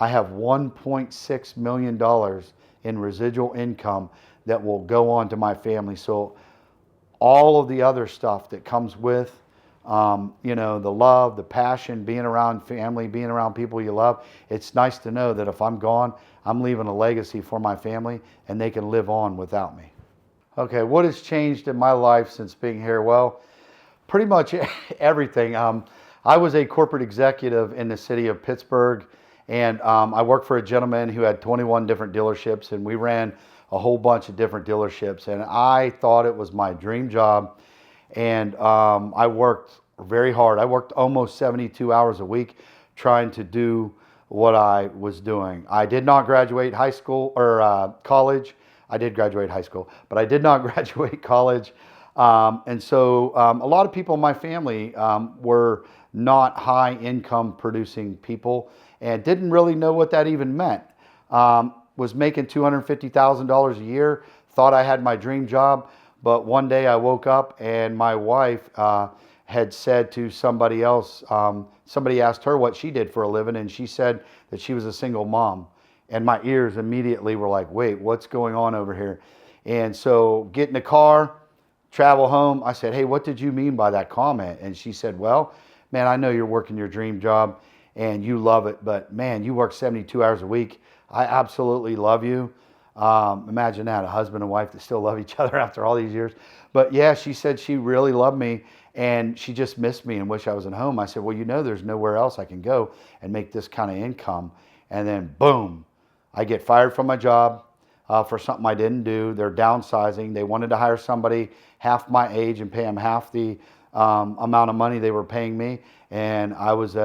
I have $1.6 million in residual income that will go on to my family. So all of the other stuff that comes with, you know, the love, the passion, being around family, being around people you love. It's nice to know that if I'm gone, I'm leaving a legacy for my family and they can live on without me. Okay, what has changed in my life since being here? Well, pretty much everything. I was a corporate executive in the city of Pittsburgh, and I worked for a gentleman who had 21 different dealerships, and we ran a whole bunch of different dealerships, and I thought it was my dream job. And I worked very hard. I worked almost 72 hours a week trying to do what I was doing. I did not graduate high school or college. I did graduate high school, but I did not graduate college. And so a lot of people in my family were not high income producing people and didn't really know what that even meant. Was making $250,000 a year, thought I had my dream job. But one day I woke up and my wife had said to somebody else, somebody asked her what she did for a living, and she said that she was a single mom. And my ears immediately were like, wait, what's going on over here? And so get in the car, travel home. I said, hey, what did you mean by that comment? And she said, well, man, I know you're working your dream job and you love it, but man, you work 72 hours a week. I absolutely love you. Imagine that, a husband and wife that still love each other after all these years. But yeah, she said she really loved me and she just missed me and wished I was at home. I said, well, you know, there's nowhere else I can go and make this kind of income. And then boom, I get fired from my job for something I didn't do. They're downsizing. They wanted to hire somebody half my age and pay them half the amount of money they were paying me. And I was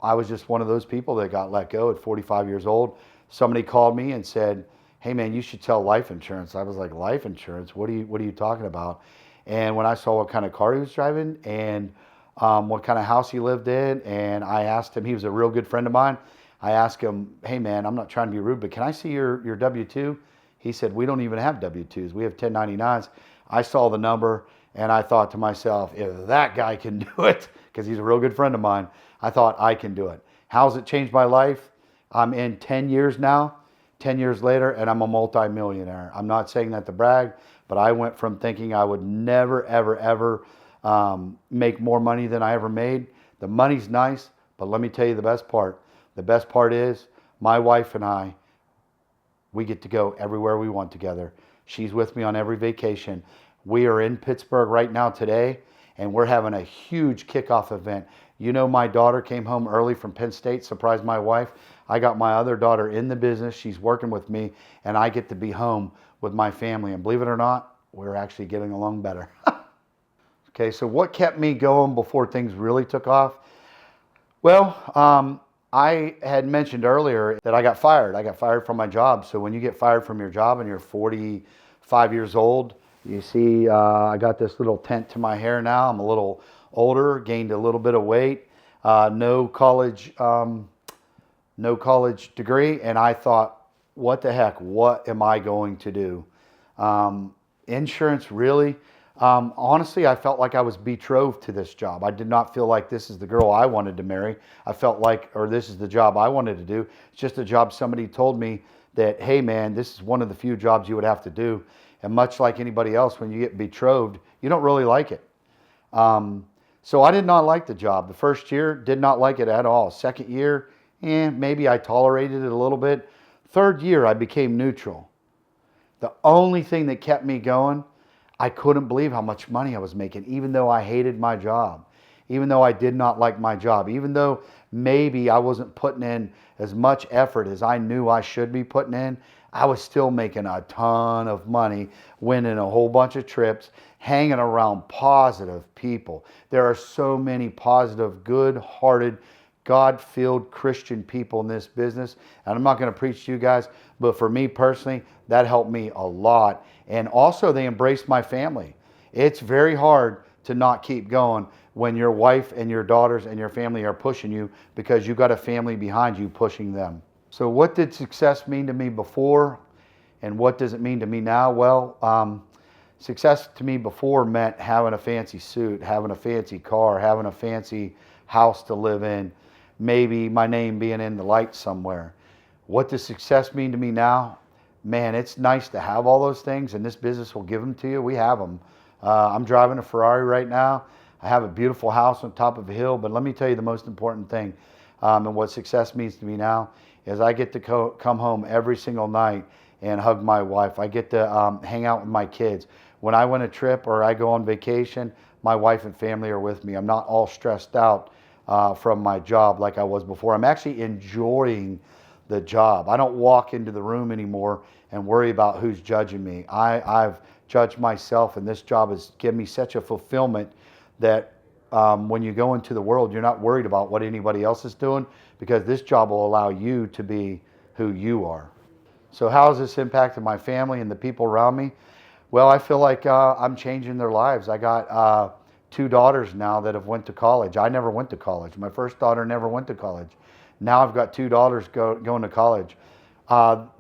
I was just one of those people that got let go at 45 years old. Somebody called me and said, hey man, you should sell life insurance. I was like, life insurance? What are you talking about? And when I saw what kind of car he was driving and what kind of house he lived in, and I asked him, he was a real good friend of mine. I asked him, hey man, I'm not trying to be rude, but can I see your W-2? He said, we don't even have W-2s. We have 1099s. I saw the number and I thought to myself, if that guy can do it, because he's a real good friend of mine, I thought I can do it. How's it changed my life? I'm in 10 years now, 10 years later, and I'm a multimillionaire. I'm not saying that to brag, but I went from thinking I would never, ever, ever make more money than I ever made. The money's nice, but let me tell you the best part. The best part is my wife and I, we get to go everywhere we want together. She's with me on every vacation. We are in Pittsburgh right now today, and we're having a huge kickoff event. You know, my daughter came home early from Penn State, surprised my wife. I got my other daughter in the business. She's working with me, and I get to be home with my family. And believe it or not, we're actually getting along better. Okay, so what kept me going before things really took off? Well, I had mentioned earlier that I got fired. I got fired from my job. So when you get fired from your job and you're 45 years old, you see I got this little tint to my hair now. I'm a little older, gained a little bit of weight, no college degree, and I thought, what the heck, what am I going to do? Insurance, really? Honestly, I felt like I was betrothed to this job. I did not feel like this is the girl I wanted to marry. I felt like, or this is the job I wanted to do. It's just a job somebody told me that, hey man, this is one of the few jobs you would have to do. And much like anybody else, when you get betrothed, you don't really like it. So I did not like the job. The first year, did not like it at all. Second year, maybe I tolerated it a little bit. Third year, I became neutral. The only thing that kept me going, I couldn't believe how much money I was making, even though I hated my job, even though I did not like my job, even though maybe I wasn't putting in as much effort as I knew I should be putting in. I was still making a ton of money, winning a whole bunch of trips, hanging around positive people. There are so many positive, good-hearted, God-filled Christian people in this business. And I'm not going to preach to you guys, but for me personally, that helped me a lot. And also, they embraced my family. It's very hard to not keep going when your wife and your daughters and your family are pushing you, because you got a family behind you pushing them. So what did success mean to me before, and what does it mean to me now? Well, success to me before meant having a fancy suit, having a fancy car, having a fancy house to live in, maybe my name being in the lights somewhere. What does success mean to me now? Man, it's nice to have all those things, and this business will give them to you. We have them. I'm driving a Ferrari right now. I have a beautiful house on top of a hill, but let me tell you the most important thing, and what success means to me now is I get to come home every single night and hug my wife. I get to hang out with my kids. When I win a trip or I go on vacation, my wife and family are with me. I'm not all stressed out from my job like I was before. I'm actually enjoying the job. I don't walk into the room anymore and worry about who's judging me. I've judged myself, and this job has given me such a fulfillment that when you go into the world, you're not worried about what anybody else is doing, because this job will allow you to be who you are. So how has this impacted my family and the people around me? Well, I feel like I'm changing their lives. I got 2 daughters now that have went to college. I never went to college. My first daughter never went to college. Now I've got 2 daughters going to college.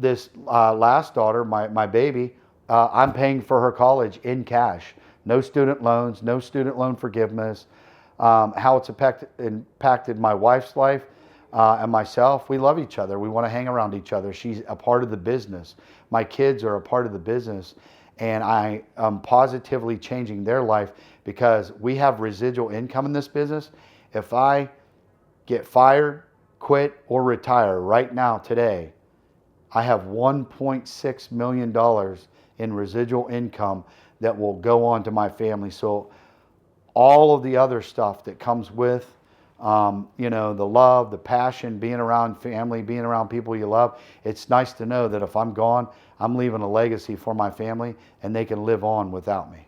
This last daughter, my baby, I'm paying for her college in cash. No student loans, no student loan forgiveness. How it's impacted my wife's life and myself. We love each other. We want to hang around each other. She's a part of the business. My kids are a part of the business. And I am positively changing their life because we have residual income in this business. If I get fired, quit, or retire right now today, I have $1.6 million in residual income that will go on to my family. So all of the other stuff that comes with, the love, the passion, being around family, being around people you love, it's nice to know that if I'm gone, I'm leaving a legacy for my family and they can live on without me.